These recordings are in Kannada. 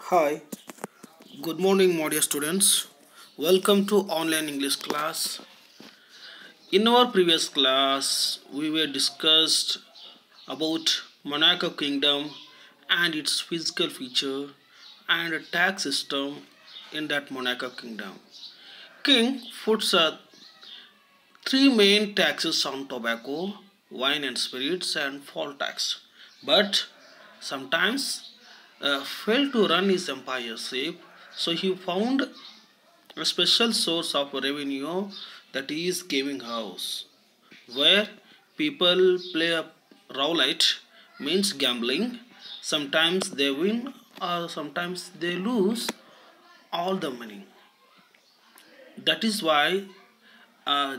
Hi, good morning, my dear students. Welcome to online English class. In our previous class, we were discussed about Monaco Kingdom and its physical feature and a tax system in that Monaco Kingdom. King puts three main taxes on tobacco, wine and spirits, and fall tax. But sometimes failed to run his empire safe, so he found a special source of revenue, that is gaming house, where people play a roulette, means gambling. Sometimes they win or sometimes they lose all the money. That is why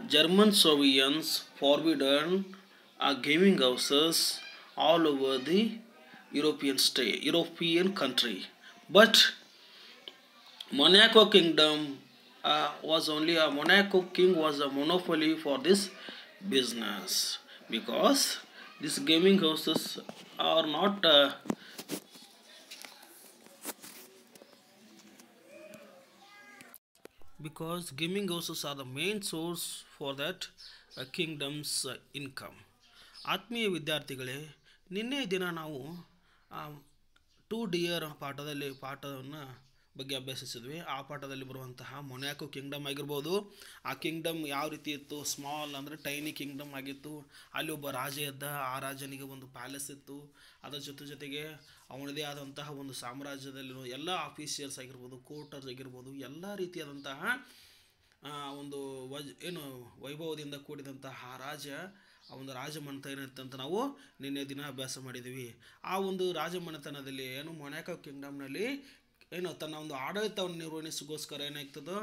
German Soviets forbidden gaming houses all over the European country. But Monaco Kingdom was only a Monaco king was a monopoly for this business, because these gaming houses are not because gaming houses are the main source for that kingdom's income. ಆತ್ಮೀಯ ವಿದ್ಯಾರ್ಥಿಗಳೇ, ನಿನ್ನೆ ದಿನ ನಾವು ಟು ಡಿಯರ್ ಪಾಠವನ್ನು ಬಗ್ಗೆ ಅಭ್ಯಸಿಸಿದ್ವಿ. ಆ ಪಾಠದಲ್ಲಿ ಬರುವಂತಹ ಮೊನ್ಯಾಕೋ ಕಿಂಗ್ಡಮ್ ಆಗಿರ್ಬೋದು, ಆ ಕಿಂಗ್ಡಮ್ ಯಾವ ರೀತಿ ಇತ್ತು, ಸ್ಮಾಲ್ ಅಂದರೆ ಟೈನಿ ಕಿಂಗ್ಡಮ್ ಆಗಿತ್ತು. ಅಲ್ಲಿ ಒಬ್ಬ ರಾಜ ಇದ್ದ, ಆ ರಾಜನಿಗೆ ಒಂದು ಪ್ಯಾಲೇಸ್ ಇತ್ತು. ಅದರ ಜೊತೆಗೆ ಅವನದೇ ಆದಂತಹ ಒಂದು ಸಾಮ್ರಾಜ್ಯದಲ್ಲಿರೋ ಎಲ್ಲ ಆಫೀಸಿಯರ್ಸ್ ಆಗಿರ್ಬೋದು, ಕೋರ್ಟರ್ಸ್ ಆಗಿರ್ಬೋದು, ಎಲ್ಲ ರೀತಿಯಾದಂತಹ ಒಂದು ವೈಭವದಿಂದ ಕೂಡಿದಂತಹ ರಾಜ, ಆ ಒಂದು ರಾಜಮನೆತನ ಏನಿತ್ತಂತ ನಾವು ನಿನ್ನೆ ದಿನ ಅಭ್ಯಾಸ ಮಾಡಿದ್ದೀವಿ. ಆ ಒಂದು ರಾಜಮನೆತನದಲ್ಲಿ ಮೊನ್ಯಾಕೋ ಕಿಂಗ್ಡಮ್ನಲ್ಲಿ ತನ್ನ ಒಂದು ಆಡಳಿತವನ್ನು ನಿರ್ವಹಿಸೋಗೋಸ್ಕರ ಏನಾಗ್ತದೋ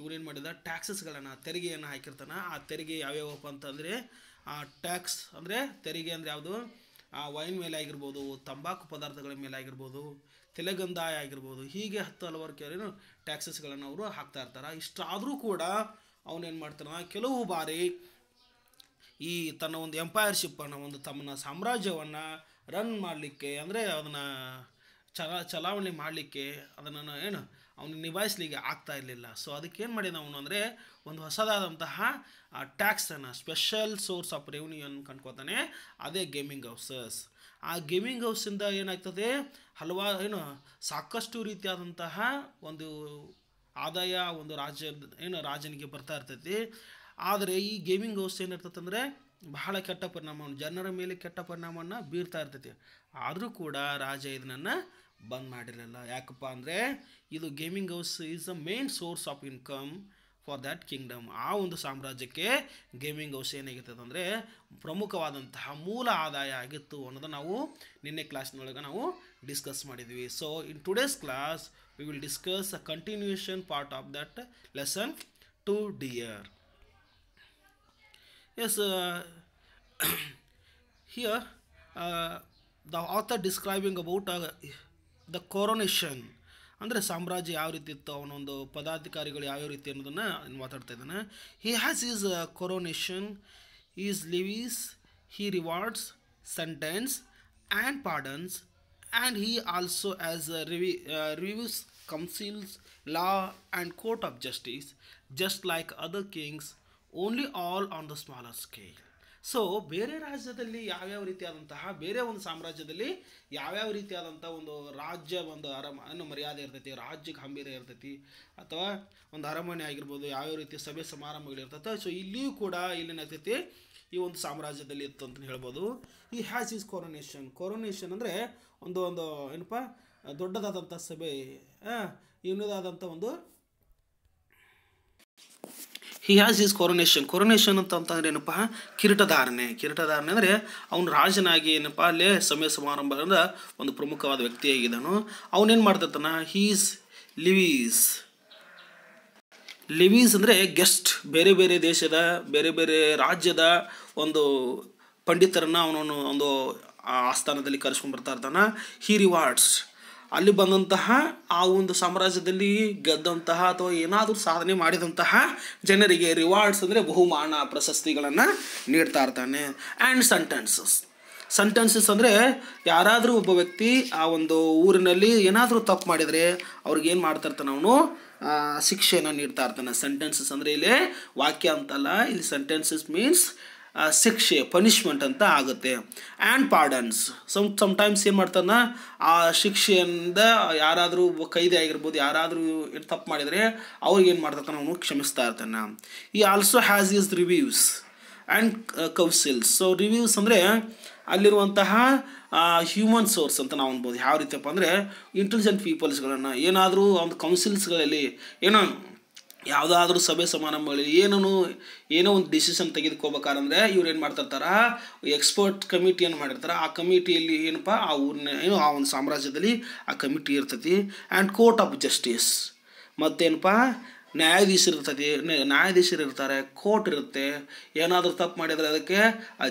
ಇವನೇನು ಮಾಡಿದ, ಟ್ಯಾಕ್ಸಸ್ಗಳನ್ನು, ತೆರಿಗೆಯನ್ನು ಹಾಕಿರ್ತಾನೆ. ಆ ತೆರಿಗೆ ಯಾವ್ಯಾವಪ್ಪ ಅಂತಂದರೆ, ಆ ಟ್ಯಾಕ್ಸ್ ಅಂದರೆ ತೆರಿಗೆ ಅಂದರೆ ಯಾವುದು, ಆ ವೈನ್ ಮೇಲೆ ಆಗಿರ್ಬೋದು, ತಂಬಾಕು ಪದಾರ್ಥಗಳ ಮೇಲೆ ಆಗಿರ್ಬೋದು, ತೆಲಗಂದಾಯ ಆಗಿರ್ಬೋದು, ಹೀಗೆ ಹಲವಾರು ಟ್ಯಾಕ್ಸಸ್ಗಳನ್ನು ಅವರು ಹಾಕ್ತಾ ಇರ್ತಾರೆ. ಇಷ್ಟಾದರೂ ಕೂಡ ಅವನೇನು ಮಾಡ್ತಾನೆ, ಕೆಲವು ಬಾರಿ ಈ ತನ್ನ ಒಂದು ಎಂಪೈರ್ಶಿಪ್ಪನ್ನು, ಒಂದು ತಮ್ಮನ ಸಾಮ್ರಾಜ್ಯವನ್ನು ರನ್ ಮಾಡಲಿಕ್ಕೆ, ಅಂದರೆ ಅದನ್ನು ಚಲಾವಣೆ ಮಾಡಲಿಕ್ಕೆ, ಅದನ್ನು ಅವನು ನಿಭಾಯಿಸಲಿಕ್ಕೆ ಆಗ್ತಾ ಇರಲಿಲ್ಲ. ಸೊ ಅದಕ್ಕೇನು ಮಾಡಿದ ಅವನು ಅಂದರೆ, ಒಂದು ಹೊಸದಾದಂತಹ ಟ್ಯಾಕ್ಸನ್ನು, ಸ್ಪೆಷಲ್ ಸೋರ್ಸ್ ಆಫ್ ರೆವಿನ್ಯೂಯನ್ನು ಕಂಡ್ಕೋತಾನೆ. ಅದೇ ಗೇಮಿಂಗ್ ಹೌಸಸ್. ಆ ಗೇಮಿಂಗ್ ಹೌಸಿಂದ ಏನಾಗ್ತದೆ, ಸಾಕಷ್ಟು ರೀತಿಯಾದಂತಹ ಒಂದು ಆದಾಯ ಒಂದು ರಾಜನಿಗೆ ಬರ್ತಾ ಇರ್ತೈತಿ. ಆದರೆ ಈ ಗೇಮಿಂಗ್ ಹೌಸ್ ಏನಿರ್ತೈತೆ ಬಹಳ ಕೆಟ್ಟ ಪರಿಣಾಮವನ್ನು, ಜನರ ಮೇಲೆ ಕೆಟ್ಟ ಪರಿಣಾಮವನ್ನು ಬೀರ್ತಾ ಇರ್ತೈತಿ. ಆದರೂ ಕೂಡ ರಾಜ ಇದನ್ನು ಬಂದ್ ಮಾಡಿರಲಿಲ್ಲ. ಯಾಕಪ್ಪ ಅಂದರೆ, ಇದು gaming house is the main source of income for that Kingdom. ಆ ಒಂದು ಸಾಮ್ರಾಜ್ಯಕ್ಕೆ ಗೇಮಿಂಗ್ ಹೌಸ್ ಏನಾಗಿರ್ತದೆ ಅಂದರೆ ಪ್ರಮುಖವಾದಂತಹ ಮೂಲ ಆದಾಯ ಆಗಿತ್ತು ಅನ್ನೋದು ನಾವು ನಿನ್ನೆ ಕ್ಲಾಸ್ನೊಳಗೆ ನಾವು ಡಿಸ್ಕಸ್ ಮಾಡಿದ್ವಿ. So in today's class we will discuss a continuation part of that lesson to dear. Yes, here the author describing about the coronation, ಅಂದರೆ ಸಾಮ್ರಾಜ್ಯ ಯಾವ ರೀತಿ ಇತ್ತು, ಅವನೊಂದು ಪದಾಧಿಕಾರಿಗಳು ಯಾವ್ಯಾವ ರೀತಿ ಅನ್ನೋದನ್ನು ಮಾತಾಡ್ತಾ ಇದ್ದಾನೆ. He has is coronation, is levies, he rewards, sentence and pardons, and he also as reviews, councils, law and court of justice, just like other kings, only all on the smaller scale. So ಬೇರೆ ರಾಜ್ಯದಲ್ಲಿ ಯಾವ್ಯಾವ ರೀತಿಯಾದಂತಹ, ಬೇರೆ ಒಂದು ಸಾಮ್ರಾಜ್ಯದಲ್ಲಿ ಯಾವ್ಯಾವ ರೀತಿಯಾದಂಥ ಒಂದು ರಾಜ್ಯ, ಒಂದು ಮರ್ಯಾದೆ ಇರ್ತೈತಿ, ರಾಜ್ಯ ಗಾಂಭೀರ್ಯ ಇರ್ತೈತಿ, ಅಥವಾ ಒಂದು ಅರಮನೆ ಆಗಿರ್ಬೋದು, ಯಾವ್ಯಾವ ರೀತಿಯ ಸಭೆ ಸಮಾರಂಭಗಳಿರ್ತೈತೆ. ಸೊ ಇಲ್ಲಿಯೂ ಕೂಡ ಇಲ್ಲೇನಾಗ್ತೈತಿ, ಈ ಒಂದು ಸಾಮ್ರಾಜ್ಯದಲ್ಲಿ ಇತ್ತು ಅಂತ ಹೇಳ್ಬೋದು. ಈ ಹ್ಯಾಸ್ ಈಸ್ ಕೊರೋನೇಷನ್ ಅಂದರೆ ಒಂದು ಏನಪ್ಪ, ದೊಡ್ಡದಾದಂಥ ಸಭೆ, ಇನ್ನದಾದಂಥ ಒಂದು ಹಿ ಹ್ಯಾಸ್ ಈಸ್ ಕೊರೋನೇಷನ್ ಅಂತಂದ್ರೆ ಏನಪ್ಪ, ಕಿರೀಟಧಾರಣೆ ಅಂದರೆ ಅವನು ರಾಜನಾಗಿ ಏನಪ್ಪ ಅಲ್ಲೇ ಸಮಯ ಸಮಾರಂಭ ಅಂದ್ರೆ ಒಂದು ಪ್ರಮುಖವಾದ ವ್ಯಕ್ತಿಯಾಗಿದ್ದಾನು. ಅವನೇನು ಮಾಡ್ತಾನ, ಹೀಸ್ ಲಿವೀಸ್ ಅಂದರೆ ಗೆಸ್ಟ್, ಬೇರೆ ಬೇರೆ ದೇಶದ, ಬೇರೆ ಬೇರೆ ರಾಜ್ಯದ ಒಂದು ಪಂಡಿತರನ್ನು ಅವನನ್ನು ಒಂದು ಆಸ್ಥಾನದಲ್ಲಿ ಕರೆಸ್ಕೊಂಡು ಬರ್ತಾ ಇರ್ತಾನೆ. ಹಿ ರಿವಾರ್ಡ್ಸ್, ಅಲ್ಲಿ ಬಂದಂತಹ ಆ ಒಂದು ಸಾಮ್ರಾಜ್ಯದಲ್ಲಿ ಗೆದ್ದಂತಹ ಅಥವಾ ಏನಾದರೂ ಸಾಧನೆ ಮಾಡಿದಂತಹ ಜನರಿಗೆ ರಿವಾರ್ಡ್ಸ್ ಅಂದರೆ ಬಹುಮಾನ, ಪ್ರಶಸ್ತಿಗಳನ್ನು ನೀಡ್ತಾ ಇರ್ತಾನೆ. ಆ್ಯಂಡ್ ಸೆಂಟೆನ್ಸಸ್ ಅಂದರೆ ಯಾರಾದರೂ ಒಬ್ಬ ವ್ಯಕ್ತಿ ಆ ಒಂದು ಊರಿನಲ್ಲಿ ಏನಾದರೂ ತಪ್ಪು ಮಾಡಿದರೆ ಅವ್ರಿಗೇನು ಮಾಡ್ತಾ ಇರ್ತಾನೆ ಅವನು ಶಿಕ್ಷೆಯನ್ನು ನೀಡ್ತಾ ಇರ್ತಾನೆ. ಸೆಂಟೆನ್ಸಸ್ ಅಂದರೆ ಇಲ್ಲಿ ವಾಕ್ಯ ಅಂತಲ್ಲ, ಇಲ್ಲಿ ಸೆಂಟೆನ್ಸಸ್ ಮೀನ್ಸ್ ಶಿಕ್ಷೆ, ಪನಿಷ್ಮೆಂಟ್ ಅಂತ ಆಗುತ್ತೆ. ಆ್ಯಂಡ್ ಪಾರ್ಡನ್ಸ್, ಸಮ್ಟೈಮ್ಸ್ ಏನು ಮಾಡ್ತಾನೆ, ಆ ಶಿಕ್ಷೆಯಿಂದ ಯಾರಾದರೂ ಕೈದಿ ಆಗಿರ್ಬೋದು, ಯಾರಾದರೂ ತಪ್ಪು ಮಾಡಿದರೆ ಅವ್ರಿಗೆ ಏನು ಮಾಡ್ತಾನೆ ಅವನು ಕ್ಷಮಿಸ್ತಾ ಇರ್ತಾನೆ. ಈ also has is reviews and councils. So reviews ಅಂದರೆ ಅಲ್ಲಿರುವಂತಹ ಹ್ಯೂಮನ್ ಸೋರ್ಸ್ ಅಂತ ನಾವು ಅನ್ಬೋದು. ಯಾವ ರೀತಿಯಪ್ಪ ಅಂದರೆ ಇಂಟೆಲಿಜೆಂಟ್ ಪೀಪಲ್ಸ್ಗಳನ್ನು ಏನಾದರೂ ಒಂದು ಕೌನ್ಸಿಲ್ಸ್ಗಳಲ್ಲಿ ಏನೋ ಯಾವುದಾದ್ರೂ ಸಭೆ ಸಮಾರಂಭಗಳಲ್ಲಿ ಏನೋ ಒಂದು ಡಿಸಿಷನ್ ತೆಗೆದುಕೋಬೇಕಾರಂದ್ರೆ ಇವ್ರು ಏನು ಮಾಡ್ತಿರ್ತಾರೆ, ಎಕ್ಸ್ಪರ್ಟ್ ಕಮಿಟಿ ಏನು ಮಾಡಿರ್ತಾರೆ. ಆ ಕಮಿಟಿಯಲ್ಲಿ ಏನಪ್ಪ ಆ ಊರಿನ ಆ ಒಂದು ಸಾಮ್ರಾಜ್ಯದಲ್ಲಿ ಆ ಕಮಿಟಿ ಇರ್ತೈತಿ. ಆ್ಯಂಡ್ ಕೋರ್ಟ್ ಆಫ್ ಜಸ್ಟಿಸ್, ಮತ್ತೇನಪ್ಪ ನ್ಯಾಯಾಧೀಶರು ಇರ್ತಾರೆ, ಕೋರ್ಟ್ ಇರುತ್ತೆ. ಏನಾದರೂ ತಪ್ಪು ಮಾಡಿದರೆ ಅದಕ್ಕೆ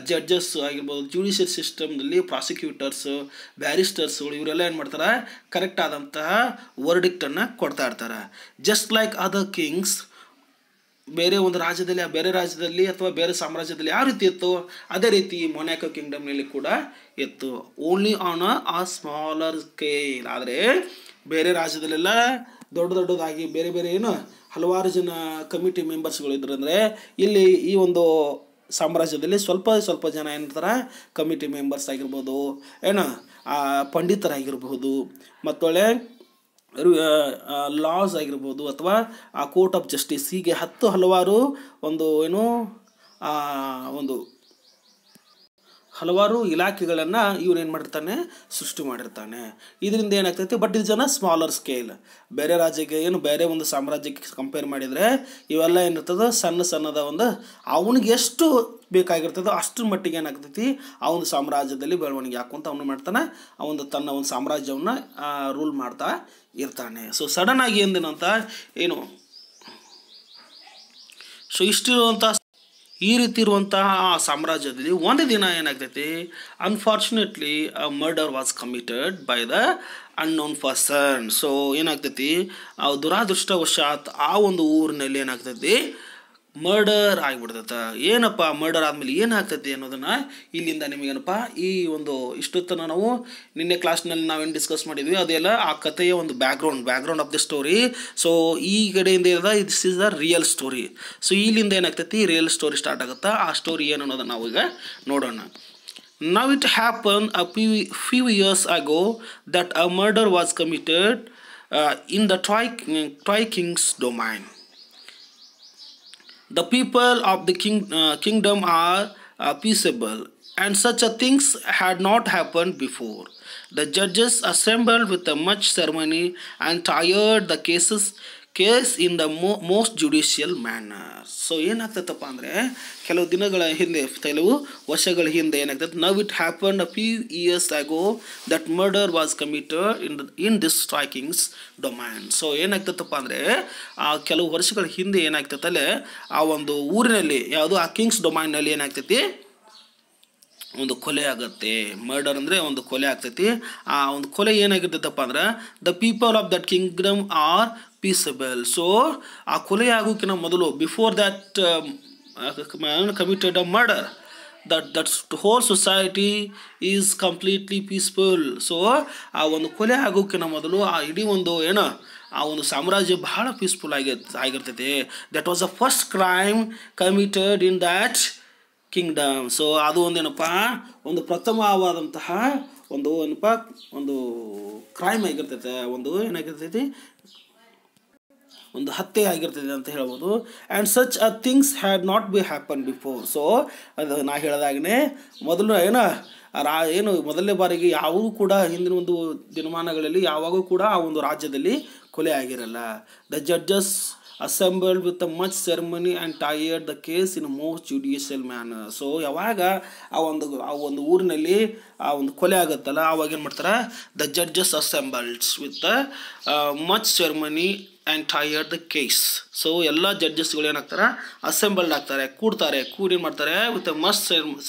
ಜಡ್ಜಸ್ ಆಗಿರ್ಬೋದು, ಜುಡಿಷಿಯಲ್ ಸಿಸ್ಟಮ್ನಲ್ಲಿ ಪ್ರಾಸಿಕ್ಯೂಟರ್ಸು, ಬ್ಯಾರಿಸ್ಟರ್ಸ್ಗಳು ಇವರೆಲ್ಲ ಏನು ಮಾಡ್ತಾರೆ, ಕರೆಕ್ಟ್ ಆದಂತಹ ವರ್ಡಿಕ್ಟನ್ನು ಕೊಡ್ತಾ ಇರ್ತಾರೆ. ಜಸ್ಟ್ ಲೈಕ್ ಅದರ್ ಕಿಂಗ್ಸ್, ಬೇರೆ ಒಂದು ರಾಜ್ಯದಲ್ಲಿ ಬೇರೆ ರಾಜ್ಯದಲ್ಲಿ ಅಥವಾ ಬೇರೆ ಸಾಮ್ರಾಜ್ಯದಲ್ಲಿ ಯಾವ ರೀತಿ ಇತ್ತು ಅದೇ ರೀತಿ ಮೊನಾಕೋ ಕಿಂಗ್ಡಮ್ನಲ್ಲಿ ಕೂಡ ಇತ್ತು. Only on a smaller scale. ಆದರೆ ಬೇರೆ ರಾಜ್ಯದಲ್ಲೆಲ್ಲ ದೊಡ್ಡದಾಗಿ ಬೇರೆ ಬೇರೆ ಹಲವಾರು ಜನ ಕಮಿಟಿ ಮೆಂಬರ್ಸ್ಗಳು ಇದ್ರು. ಅಂದರೆ ಇಲ್ಲಿ ಈ ಒಂದು ಸಾಮ್ರಾಜ್ಯದಲ್ಲಿ ಸ್ವಲ್ಪ ಜನ ಏನಿರ್ತಾರೆ, ಕಮಿಟಿ ಮೆಂಬರ್ಸ್ ಆಗಿರ್ಬೋದು, ಪಂಡಿತರಾಗಿರ್ಬೋದು, ಮತ್ತೊಳ್ಳೆ ಲಾಸ್ ಆಗಿರ್ಬೋದು, ಅಥವಾ ಆ ಕೋರ್ಟ್ ಆಫ್ ಜಸ್ಟಿಸ್, ಹೀಗೆ ಹಲವಾರು ಹಲವಾರು ಇಲಾಖೆಗಳನ್ನು ಇವನೇನು ಮಾಡಿರ್ತಾನೆ, ಸೃಷ್ಟಿ ಮಾಡಿರ್ತಾನೆ. ಇದರಿಂದ ಏನಾಗ್ತೈತಿ, ಬಟ್ ಇದು ಜನ ಸ್ಮಾಲರ್ ಸ್ಕೇಲ್. ಬೇರೆ ರಾಜ್ಯಕ್ಕೆ ಬೇರೆ ಒಂದು ಸಾಮ್ರಾಜ್ಯಕ್ಕೆ ಕಂಪೇರ್ ಮಾಡಿದರೆ ಇವೆಲ್ಲ ಏನಿರ್ತದೆ, ಸಣ್ಣದ ಅವನಿಗೆ ಎಷ್ಟು ಬೇಕಾಗಿರ್ತದೋ ಅಷ್ಟರ ಮಟ್ಟಿಗೆ ಏನಾಗ್ತೈತಿ ಆ ಒಂದು ಸಾಮ್ರಾಜ್ಯದಲ್ಲಿ ಬೆಳವಣಿಗೆ ಹಾಕುವಂತ ಅವನು ಮಾಡ್ತಾನೆ, ತನ್ನ ಒಂದು ಸಾಮ್ರಾಜ್ಯವನ್ನು ರೂಲ್ ಮಾಡ್ತಾ ಇರ್ತಾನೆ. ಸೊ ಸಡನ್ ಆಗಿ ಎಂದೇನಂತ ಸೊ ಇಷ್ಟಿರುವಂಥ ಈ ರೀತಿ ಇರುವಂತಹ ಸಾಮ್ರಾಜ್ಯದಲ್ಲಿ ಒಂದು ದಿನ ಏನಾಗ್ತೈತಿ, unfortunately murder was committed by the unknown person. So ಏನಾಗ್ತೈತಿ, ದುರಾದೃಷ್ಟವಶಾತ್ ಆ ಒಂದು ಊರಿನಲ್ಲಿ ಏನಾಗ್ತೈತಿ, ಮರ್ಡರ್ ಆಗಿಬಿಡ್ತೈತೆ. ಏನಪ್ಪ ಮರ್ಡರ್ ಆದಮೇಲೆ ಏನಾಗ್ತೈತಿ ಅನ್ನೋದನ್ನು ಇಲ್ಲಿಂದ ನಿಮಗೇನಪ್ಪ ಈ ಒಂದು ಇಷ್ಟೊತ್ತನ ನಾವು ನಿನ್ನೆ ಕ್ಲಾಸ್ನಲ್ಲಿ ನಾವೇನು ಡಿಸ್ಕಸ್ ಮಾಡಿದ್ವಿ ಅದೆಲ್ಲ ಆ ಕಥೆಯ ಒಂದು background of the story. So ಈ ಕಡೆಯಿಂದ ಇರೋದ this is the real story. So ಇಲ್ಲಿಂದ ಏನಾಗ್ತೈತಿ, ರಿಯಲ್ ಸ್ಟೋರಿ ಸ್ಟಾರ್ಟ್ ಆಗುತ್ತಾ. ಆ ಸ್ಟೋರಿ ಏನು ಅನ್ನೋದನ್ನು ನಾವು ಈಗ ನೋಡೋಣ. Now it happened a few years ago that a murder was committed in the Troy King's domain. The people of the kingdom are peaceable, and such a things had not happened before. The judges assembled with much ceremony and tried the case in the most judicial manner. So ಏನಾಗ್ತೈತಪ್ಪ ಅಂದರೆ ಕೆಲವು ವರ್ಷಗಳ ಹಿಂದೆ ಏನಾಗ್ತೈತೆ, now it happened a few years ago that murder was committed in this Troy King's domain. So ಏನಾಗ್ತೈತಪ್ಪ ಅಂದರೆ ಕೆಲವು ವರ್ಷಗಳ ಹಿಂದೆ ಏನಾಗ್ತೈತಲ್ಲೇ ಆ ಒಂದು ಊರಿನಲ್ಲಿ ಯಾವುದು ಆ ಕಿಂಗ್ಸ್ ಡೊಮೈನ್ನಲ್ಲಿ ಏನಾಗ್ತೈತಿ, ಒಂದು ಕೊಲೆ ಆಗುತ್ತೆ. ಮರ್ಡರ್ ಅಂದರೆ ಒಂದು ಕೊಲೆ ಆಗ್ತೈತಿ. ಆ ಒಂದು ಕೊಲೆ ಏನಾಗಿರ್ತೈತಪ್ಪ ಅಂದ್ರೆ the people of that kingdom are peaceable. So ಆ ಕೊಲೆ ಆಗೋಕ್ಕಿಂತ ಮೊದಲು before that committed a murder that whole society is completely peaceful. So ಆ ಒಂದು ಕೊಲೆ ಆಗೋಕ್ಕಿಂತ ಮೊದಲು ಆ ಇಡೀ ಒಂದು ಆ ಒಂದು ಸಾಮ್ರಾಜ್ಯ ಬಹಳ ಪೀಸ್ಫುಲ್ ಆಗಿರ್ತೈತಿ. That was the first crime committed in that Kingdom. So ಅದು ಒಂದು ಪ್ರಥಮವಾದಂತಹ ಒಂದು ಕ್ರೈಮ್ ಆಗಿರ್ತೈತೆ, ಏನಾಗಿರ್ತೈತಿ, ಒಂದು ಹತ್ಯೆ ಆಗಿರ್ತೈತೆ ಅಂತ ಹೇಳ್ಬೋದು. And such a things had not be happen before. So ಅದು ನಾ ಹೇಳಿದಾಗನೇ ಮೊದಲು ಮೊದಲನೇ ಬಾರಿಗೆ ಯಾವಾಗೂ ಕೂಡ ಹಿಂದಿನ ಒಂದು ದಿನಮಾನಗಳಲ್ಲಿ ಯಾವಾಗೂ ಕೂಡ ಆ ಒಂದು ರಾಜ್ಯದಲ್ಲಿ ಕೊಲೆ ಆಗಿರಲ್ಲ. The judges assembled with a much ceremony and tried the case in a most judicial manner. So ಯಾವಾಗ ಆ ಒಂದು ಊರಿನಲ್ಲಿ ಆ ಒಂದು ಕೊಲೆ ಆಗುತ್ತಲ್ಲ ಆವಾಗ ಏನು ಮಾಡ್ತಾರೆ, the judges assembles with much ceremony and tried the case. So ಎಲ್ಲ ಜಡ್ಜಸ್ಗಳು ಏನಾಗ್ತಾರೆ, ಅಸೆಂಬಲ್ಡ್ ಆಗ್ತಾರೆ, ಕೂಡಿ ಏನು ಮಾಡ್ತಾರೆ, with much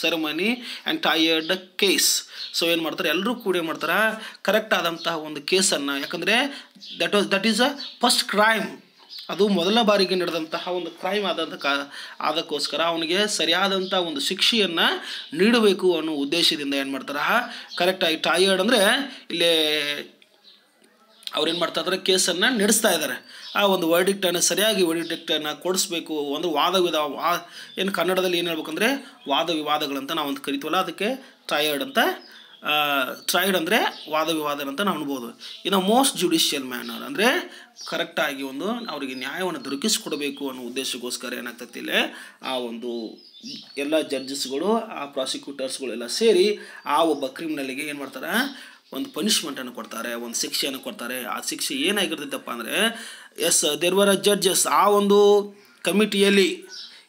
ceremony and tried the case. So ಏನು ಮಾಡ್ತಾರೆ, ಎಲ್ಲರೂ ಕೂಡ ಏನು ಮಾಡ್ತಾರೆ, ಕರೆಕ್ಟ್ ಆದಂತಹ ಒಂದು ಕೇಸನ್ನು, ಯಾಕಂದರೆ that is a first crime ಅದು ಮೊದಲ ಬಾರಿಗೆ ನಡೆದಂತಹ ಒಂದು ಕ್ರೈಮ್ ಆದಕ್ಕೋಸ್ಕರ ಅವನಿಗೆ ಸರಿಯಾದಂಥ ಒಂದು ಶಿಕ್ಷೆಯನ್ನು ನೀಡಬೇಕು ಅನ್ನೋ ಉದ್ದೇಶದಿಂದ ಏನು ಮಾಡ್ತಾರೆ, ಕರೆಕ್ಟಾಗಿ ಟೈರ್ಡ್ ಅಂದರೆ ಇಲ್ಲಿ ಅವ್ರೇನು ಮಾಡ್ತಾ ಇದ್ದಾರೆ, ಕೇಸನ್ನು ನಡೆಸ್ತಾ ಇದ್ದಾರೆ. ಆ ಒಂದು ವರ್ಡಿಕ್ಟನ್ನು ಸರಿಯಾಗಿ ವರ್ಡಿಕ್ಟನ್ನು ಕೊಡಿಸ್ಬೇಕು. ಒಂದು ಏನು ಕನ್ನಡದಲ್ಲಿ ಏನು ಹೇಳ್ಬೇಕಂದ್ರೆ ವಾದ ವಿವಾದಗಳಂತ ನಾವು ಒಂದು ಕರಿತೀವಲ್ಲ, ಅದಕ್ಕೆ ಟ್ರೈಡ್ ಅಂದರೆ ವಾದ ವಿವಾದ ಅಂತ ನಾವು ಅನ್ಬೋದು. ಇನ್ನು ಮೋಸ್ಟ್ ಜುಡಿಷಿಯಲ್ ಮ್ಯಾನರ್ ಅಂದರೆ ಕರೆಕ್ಟಾಗಿ ಒಂದು ಅವರಿಗೆ ನ್ಯಾಯವನ್ನು ದೊರಕಿಸಿಕೊಡಬೇಕು ಅನ್ನೋ ಉದ್ದೇಶಕ್ಕೋಸ್ಕರ ಏನಾಗ್ತೈತಿ ಇಲ್ಲಿ ಆ ಒಂದು ಎಲ್ಲ ಜಡ್ಜಸ್ಗಳು, ಆ ಪ್ರಾಸಿಕ್ಯೂಟರ್ಸ್ಗಳೆಲ್ಲ ಸೇರಿ ಆ ಒಬ್ಬ ಕ್ರಿಮಿನಲ್ಗೆ ಏನು ಮಾಡ್ತಾರೆ, ಒಂದು ಪನಿಷ್ಮೆಂಟನ್ನು ಕೊಡ್ತಾರೆ, ಒಂದು ಶಿಕ್ಷೆಯನ್ನು ಕೊಡ್ತಾರೆ. ಆ ಶಿಕ್ಷೆ ಏನಾಗಿರ್ತೈತಪ್ಪ ಅಂದರೆ, ದೇರ್ ವರ್ ಜಡ್ಜಸ್, ಆ ಒಂದು ಕಮಿಟಿಯಲ್ಲಿ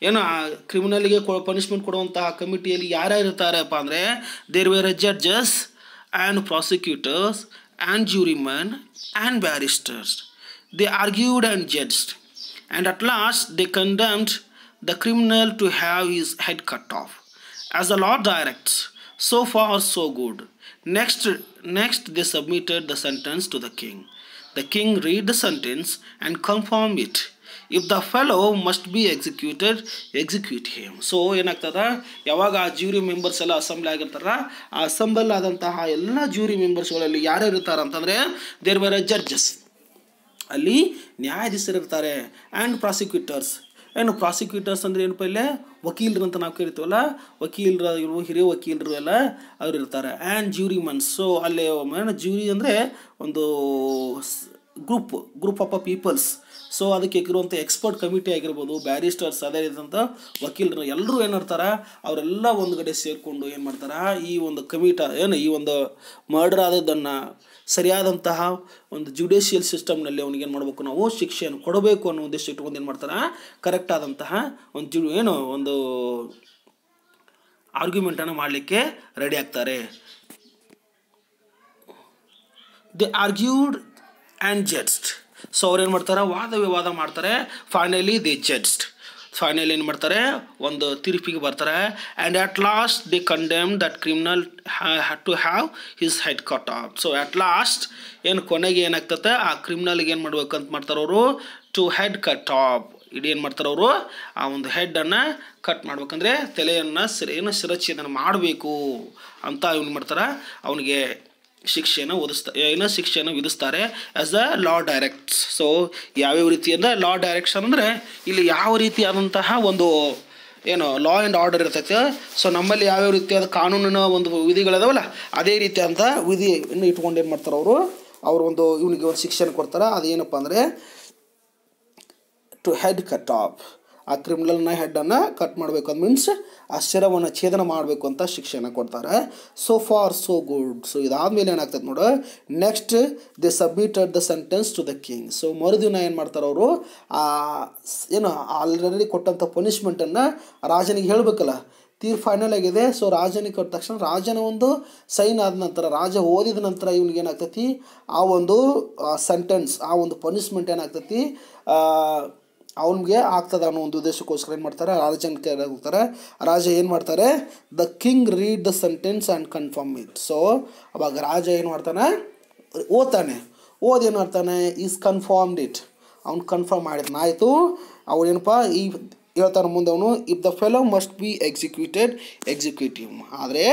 ಏನು ಆ ಕ್ರಿಮಿನಲ್ಗೆ ಪನಿಷ್ಮೆಂಟ್ ಕೊಡುವಂತಹ ಕಮಿಟಿಯಲ್ಲಿ ಯಾರ್ಯಾರು ಇರ್ತಾರಪ್ಪ ಅಂದರೆ, there were judges and prosecutors and jurymen and barristers. They argued and judged and at last they condemned the criminal to have his head cut off as the law directs. So far so good. Next they submitted the sentence to the king. The king read the sentence and confirmed it. If the fellow must be executed, execute him. So ಏನಾಗ್ತದ, ಯಾವಾಗ ಆ ಜ್ಯೂರಿ ಮೆಂಬರ್ಸ್ ಎಲ್ಲ ಅಸೆಂಬ್ಲಿ ಆಗಿರ್ತಾರ, ಆ ಅಸೆಂಬಲ್ ಆದಂತಹ ಎಲ್ಲ ಜ್ಯೂರಿ ಮೆಂಬರ್ಸ್ಗಳಲ್ಲಿ ಯಾರು ಇರ್ತಾರೆ ಅಂತಂದರೆ, ದೇರ್ ವರ್ ಜಡ್ಜಸ್, ಅಲ್ಲಿ ನ್ಯಾಯಾಧೀಶರು ಇರ್ತಾರೆ, ಆ್ಯಂಡ್ ಪ್ರಾಸಿಕ್ಯೂಟರ್ಸ್. ಏನು ಪ್ರಾಸಿಕ್ಯೂಟರ್ಸ್ ಅಂದರೆ ಏನಪ್ಪ, ಇಲ್ಲೇ ವಕೀಲರು ಅಂತ ನಾವು ಕರಿತೀವಲ್ಲ, ವಕೀಲರು ಇವರು ಹಿರಿಯ ವಕೀಲರು ಎಲ್ಲ ಅವ್ರು ಇರ್ತಾರೆ. ಆ್ಯಂಡ್ ಜ್ಯೂರಿಮನ್ಸ್, ಸೊ ಅಲ್ಲಿ ಜ್ಯೂರಿ ಅಂದರೆ ಒಂದು ಗ್ರೂಪ್ ಆಫ್ ಪೀಪಲ್ಸ್. ಸೊ ಅದಕ್ಕೆ ಇರುವಂಥ ಎಕ್ಸ್ಪರ್ಟ್ ಕಮಿಟಿ ಆಗಿರ್ಬೋದು, ಬ್ಯಾರಿಸ್ಟರ್ಸ್, ಅದೇ ರೀತಿಯಂಥ ವಕೀಲರು ಎಲ್ಲರೂ ಏನಿರ್ತಾರೆ, ಅವರೆಲ್ಲ ಒಂದು ಕಡೆ ಸೇರಿಕೊಂಡು ಏನು ಮಾಡ್ತಾರೆ, ಈ ಒಂದು ಈ ಒಂದು ಮರ್ಡರ್ ಆದದ್ದನ್ನು ಸರಿಯಾದಂತಹ ಒಂದು ಜುಡಿಷಿಯಲ್ ಸಿಸ್ಟಮ್ನಲ್ಲಿ ಅವ್ನಿಗೆ ಏನು ಮಾಡಬೇಕು, ನಾವು ಶಿಕ್ಷೆಯನ್ನು ಕೊಡಬೇಕು ಅನ್ನೋ ಉದ್ದೇಶ ಇಟ್ಕೊಂಡು ಏನು ಮಾಡ್ತಾರೆ, ಕರೆಕ್ಟ್ ಆದಂತಹ ಒಂದು ಆರ್ಗ್ಯುಮೆಂಟನ್ನು ಮಾಡಲಿಕ್ಕೆ ರೆಡಿ ಆಗ್ತಾರೆ. They argued and judged. So ಅವ್ರು ಏನು ಮಾಡ್ತಾರೆ, ವಾದ ವಿವಾದ ಮಾಡ್ತಾರೆ. ಫೈನಲಿ ದೇ ಜಡ್ಜ್ಡ್, ಫೈನಲಿ ಏನು ಮಾಡ್ತಾರೆ, ಒಂದು ತೀರ್ಪಿಗೆ ಬರ್ತಾರೆ. And at last they condemn that criminal to have his head cut off. So at last ಏನು ಕೊನೆಗೆ ಏನಾಗ್ತದೆ, ಆ ಕ್ರಿಮಿನಲ್ಗೆ ಏನು ಮಾಡ್ಬೇಕಂತ ಮಾಡ್ತಾರೆ ಅವರು, ಟು ಹೆಡ್ ಕಟ್ ಆಫ್. ಇಡೀ ಏನು ಮಾಡ್ತಾರೆ ಅವರು, ಆ ಒಂದು ಹೆಡ್ಡನ್ನು ಕಟ್ ಮಾಡ್ಬೇಕಂದ್ರೆ ತಲೆಯನ್ನು ಶಿರಚ್ಛೇದನ ಮಾಡಬೇಕು ಅಂತ ಏನು ಮಾಡ್ತಾರೆ, ಅವನಿಗೆ ಶಿಕ್ಷೆಯನ್ನು ವಿಧಿಸ್ತಾರೆ as the law directs. So ಯಾವ್ಯಾವ ರೀತಿಯಿಂದ ಲಾ ಡೈರೆಕ್ಷನ್ ಅಂದರೆ, ಇಲ್ಲಿ ಯಾವ ರೀತಿಯಾದಂತಹ ಒಂದು ಲಾ ಆ್ಯಂಡ್ ಆರ್ಡರ್ ಇರ್ತೈತೆ. ಸೊ ನಮ್ಮಲ್ಲಿ ಯಾವ್ಯಾವ ರೀತಿಯಾದ ಕಾನೂನಿನ ಒಂದು ವಿಧಿಗಳಿದಾವಲ್ಲ, ಅದೇ ರೀತಿಯಾದಂಥ ವಿಧಿಯನ್ನು ಇಟ್ಕೊಂಡು ಏನು ಮಾಡ್ತಾರೆ ಅವರು ಇವನಿಗೆ ಒಂದು ಶಿಕ್ಷೆಯನ್ನು ಕೊಡ್ತಾರೆ. ಅದೇನಪ್ಪ ಅಂದರೆ ಟು ಹೆಡ್ ಕಟ್ ಆಫ್. ಆ ಕ್ರಿಮಿನಲ್ನ ಹೆಡ್ಡನ್ನು ಕಟ್ ಮಾಡಬೇಕು, ಅದು ಮೀನ್ಸ್ ಆ ಶಿರವನ್ನು ಛೇದನ ಮಾಡಬೇಕು ಅಂತ ಶಿಕ್ಷೆಯನ್ನು ಕೊಡ್ತಾರೆ. So far so good. So ಇದಾದಮೇಲೆ ಏನಾಗ್ತದೆ ನೋಡು, next they submitted the sentence to the king. So ಮರುದಿನ ಏನು ಮಾಡ್ತಾರೆ ಅವರು, ಆಲ್ರೆಡಿ ಕೊಟ್ಟಂಥ ಪನಿಷ್ಮೆಂಟನ್ನು ರಾಜನಿಗೆ ಹೇಳಬೇಕಲ್ಲ, ಫೈನಲ್ ಆಗಿದೆ. ಸೊ ರಾಜನಿಗೆ ಕೊಟ್ಟ ತಕ್ಷಣ ರಾಜನ ಒಂದು ಸೈನ್ ಆದ ನಂತರ, ರಾಜ ಓದಿದ ನಂತರ ಇವನಿಗೆ ಏನಾಗ್ತೈತಿ, ಆ ಒಂದು ಸೆಂಟೆನ್ಸ್, ಆ ಒಂದು ಪನಿಷ್ಮೆಂಟ್ ಏನಾಗ್ತೈತಿ ಅವನಿಗೆ ಆಗ್ತದೆ ಅನ್ನೋ ಒಂದು ಉದ್ದೇಶಕ್ಕೋಸ್ಕರ ಏನು ಮಾಡ್ತಾರೆ, ರಾಜನ ಕೈಗೆ ಹೋಗ್ತಾರೆ. ರಾಜ ಏನು ಮಾಡ್ತಾರೆ, the king read the sentence and confirm it. So ಅವಾಗ ರಾಜ ಏನು ಮಾಡ್ತಾನೆ, ಓದ್ತಾನೆ. ಏನು ಮಾಡ್ತಾನೆ, ಈಸ್ ಕನ್ಫರ್ಮ್ಡ್ ಇಟ್. ಅವ್ನು ಕನ್ಫರ್ಮ್ ಮಾಡಿದ್ನ ಆಯಿತು. ಅವನೇನಪ್ಪ ಹೇಳ್ತಾನೆ ಮುಂದೆ ಅವನು, if the fellow must be executive. ಆದರೆ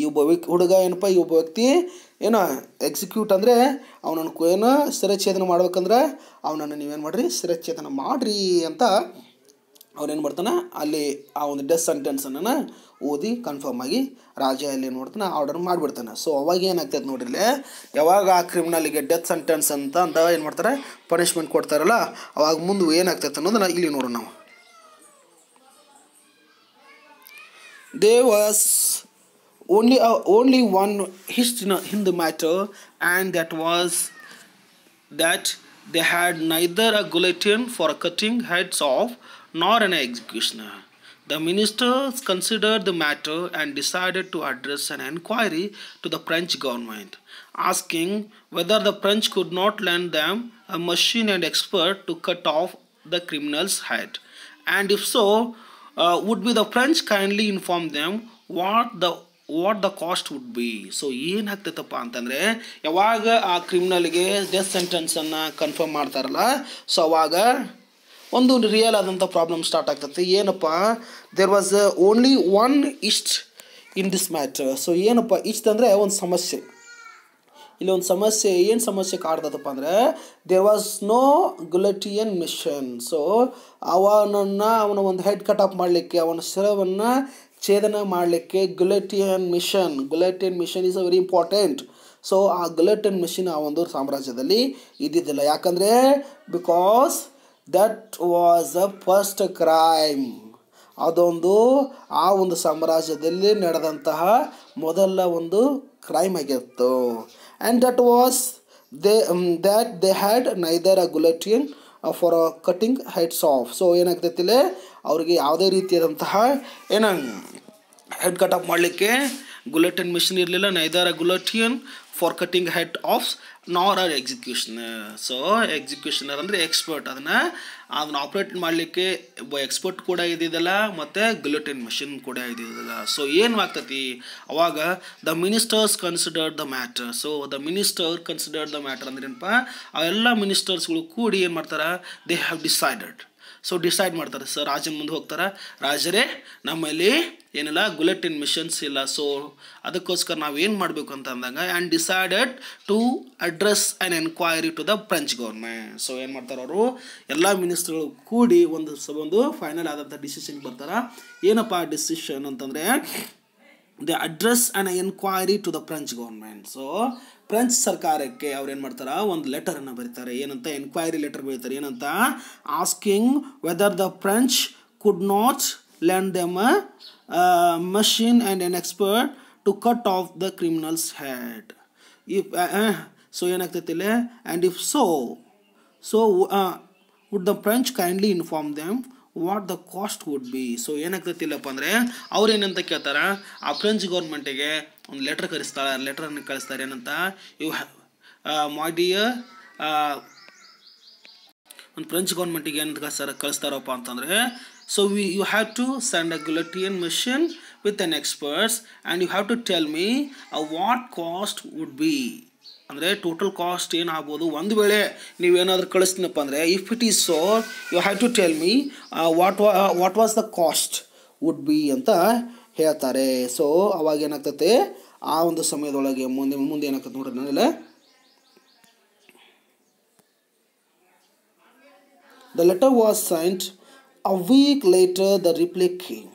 ಈ ಒಬ್ಬ ಹುಡುಗ ಏನಪ್ಪ, ಈ ಒಬ್ಬ ವ್ಯಕ್ತಿ ಎಕ್ಸಿಕ್ಯೂಟ್ ಅಂದರೆ ಅವನನ್ನು ಶಿರಚ್ಛೇದನ ಮಾಡ್ಬೇಕಂದ್ರೆ ಅವನನ್ನು ನೀವೇನು ಮಾಡಿರಿ, ಶಿರಚ್ಛೇದನ ಮಾಡಿರಿ ಅಂತ ಅವನೇನು ಮಾಡ್ತಾನೆ, ಅಲ್ಲಿ ಆ ಒಂದು ಡೆತ್ ಸೆಂಟೆನ್ಸನ್ನು ಓದಿ ಕನ್ಫರ್ಮ್ ಆಗಿ ರಾಜ ಅಲ್ಲಿ ಏನು ಮಾಡ್ತಾನೆ, ಆರ್ಡರ್ ಮಾಡಿಬಿಡ್ತಾನೆ. ಸೊ ಅವಾಗ ಏನಾಗ್ತದೆ ನೋಡ್ರಿ, ಯಾವಾಗ ಆ ಕ್ರಿಮಿನಲ್ಗೆ ಡೆತ್ ಸೆಂಟೆನ್ಸ್ ಅಂತ ಏನು ಮಾಡ್ತಾರೆ, ಪನಿಷ್ಮೆಂಟ್ ಕೊಡ್ತಾರಲ್ಲ, ಅವಾಗ ಮುಂದೆ ಏನಾಗ್ತೈತೆ ಅನ್ನೋದನ್ನ ಇಲ್ಲಿ ನೋಡೋಣ ನಾವು. There was only one hitch in the matter, and that was that they had neither a guillotine for cutting heads off nor an executioner. The ministers considered the matter and decided to address an inquiry to the French government, asking whether the French could not lend them a machine and expert to cut off the criminal's head, and if so, would be the French kindly inform them what the what the cost would be. So ಏನಾಗ್ತೈತಪ್ಪ ಅಂತಂದರೆ, ಯಾವಾಗ ಆ ಕ್ರಿಮಿನಲ್ಗೆ ಡೆತ್ ಸೆಂಟೆನ್ಸನ್ನು ಕನ್ಫರ್ಮ್ ಮಾಡ್ತಾರಲ್ಲ, ಸೊ ಅವಾಗ ಒಂದು ರಿಯಲ್ ಆದಂಥ ಪ್ರಾಬ್ಲಮ್ ಸ್ಟಾರ್ಟ್ ಆಗ್ತೈತಿ. ಏನಪ್ಪ, there was only one east in this matter. So ಏನಪ್ಪ ಇಷ್ಟ ಅಂದರೆ ಒಂದು ಸಮಸ್ಯೆ, ಇಲ್ಲಿ ಒಂದು ಸಮಸ್ಯೆ, ಏನು ಸಮಸ್ಯೆ ಕಾಡ್ತದಪ್ಪ ಅಂದರೆ, there was no guillotine machine. So ಅವನ ಒಂದು ಹೆಡ್ ಕಟ್ ಆಫ್ ಮಾಡಲಿಕ್ಕೆ, ಅವನ ಶಿರವನ್ನು ಛೇದನ ಮಾಡಲಿಕ್ಕೆ guillotine machine is a very important. So ಆ ಗುಲೆಟಿಯನ್ ಮಿಷನ್ ಆ ಒಂದು ಸಾಮ್ರಾಜ್ಯದಲ್ಲಿ ಇದ್ದಿದ್ದಿಲ್ಲ. ಯಾಕಂದರೆ because that was a first crime. ಅದೊಂದು ಆ ಒಂದು ಸಾಮ್ರಾಜ್ಯದಲ್ಲಿ ನಡೆದಂತಹ ಮೊದಲ ಒಂದು ಕ್ರೈಮ್ ಆಗಿತ್ತು. And that was they had neither a guillotine for cutting heads off. So ಏನಾಗ್ತೈತಿಲ್ಲ, ಅವ್ರಿಗೆ ಯಾವುದೇ ರೀತಿಯಾದಂತಹ ಹೆಡ್ ಕಟ್ ಆಫ್ ಮಾಡಲಿಕ್ಕೆ ಗುಲೆಟಿಯನ್ ಮಿಷನ್ ಇರಲಿಲ್ಲ, neither a guillotine for cutting head off nor or executioner. So ಎಕ್ಸಿಕ್ಯೂಷನರ್ ಅಂದರೆ ಎಕ್ಸ್ಪರ್ಟ್, ಅದನ್ನು ಆಪ್ರೇಟ್ ಮಾಡಲಿಕ್ಕೆ ಎಕ್ಸ್ಪರ್ಟ್ ಕೂಡ ಇದ್ದಿದ್ದಲ್ಲ, ಮತ್ತು ಗುಲೆಟಿಯನ್ ಮಿಷನ್ ಕೂಡ ಇದ್ದಿದ್ದಲ್ಲ. ಸೊ ಏನು ಆಗ್ತೈತಿ ಅವಾಗ, the ministers considered the matter. So the minister considered the matter ಅಂದ್ರೆ ಏನಪ್ಪ, ಆ ಎಲ್ಲ ಮಿನಿಸ್ಟರ್ಸ್ಗಳು ಕೂಡಿ ಏನು ಮಾಡ್ತಾರೆ, they have decided. So decide ಮಾಡ್ತಾರೆ, ಸರ್ ರಾಜನ ಮುಂದೆ ಹೋಗ್ತಾರೆ, ರಾಜರೇ ನಮ್ಮಲ್ಲಿ ಏನಿಲ್ಲ ಗುಲೆಟಿನ್ ಮಿಷನ್ಸ್ ಇಲ್ಲ, ಸೊ ಅದಕ್ಕೋಸ್ಕರ ನಾವು ಏನು ಮಾಡಬೇಕು ಅಂತ ಅಂದಾಗ, and decided to address an enquiry to the French government. So ಏನು ಮಾಡ್ತಾರೆ, ಅವರು ಎಲ್ಲ ಮಿನಿಸ್ಟರ್ಗಳು ಕೂಡಿ ಒಂದು ಫೈನಲ್ ಆದಂಥ ಡಿಸಿಷನ್ಗೆ ಬರ್ತಾರೆ. ಏನಪ್ಪ ಡಿಸಿಷನ್ ಅಂತಂದರೆ, they address an enquiry to the French government. So French ಸರ್ಕಾರಕ್ಕೆ ಅವ್ರು ಏನು ಮಾಡ್ತಾರೆ, ಒಂದು ಲೆಟರನ್ನು ಬರೀತಾರೆ. ಏನಂತ, ಎನ್ಕ್ವೈರಿ ಲೆಟರ್ ಬರೀತಾರೆ. ಏನಂತ, asking whether the French could not lend them machine and an expert to cut off the criminal's head. If so ಏನಾಗ್ತೈತಿಲ್ಲ, and if so would the French kindly inform them what the cost would be. So ಏನಾಗ್ತೈತಿಲ್ಲಪ್ಪ ಅಂದರೆ, ಅವ್ರು ಏನಂತ ಕೇಳ್ತಾರೆ, ಆ ಫ್ರೆಂಚ್ ಗೌರ್ಮೆಂಟಿಗೆ ಒಂದು ಲೆಟ್ರನ್ನು ಕಳಿಸ್ತಾರೆ. ಏನಂತ, ಯು ಮೈ ಡಿಯರ್, ಒಂದು ಫ್ರೆಂಚ್ ಗೌರ್ಮೆಂಟಿಗೆ ಏನಂತ ಕಳಿಸ್ತಾರಪ್ಪ ಅಂತಂದರೆ, so you have to send a guillotine machine with an experts and you have to tell me what cost would be. ಅಂದರೆ ಟೋಟಲ್ ಕಾಸ್ಟ್ ಏನಾಗ್ಬೋದು, ಒಂದು ವೇಳೆ ನೀವೇನಾದರೂ ಕಳಿಸ್ತೀನಪ್ಪ ಅಂದರೆ, if it is so you have to tell me what was the cost would be ಅಂತ ಹೇಳ್ತಾರೆ. ಸೊ ಅವಾಗ ಏನಾಗ್ತದೆ, ಆ ಒಂದು ಸಮಯದೊಳಗೆ ಮುಂದೆ ಏನಾಗ್ತದೆ ನೋಡ್ರಿ. ನಾನೆಲ್ಲ the letter was sent. A week later, the reply came.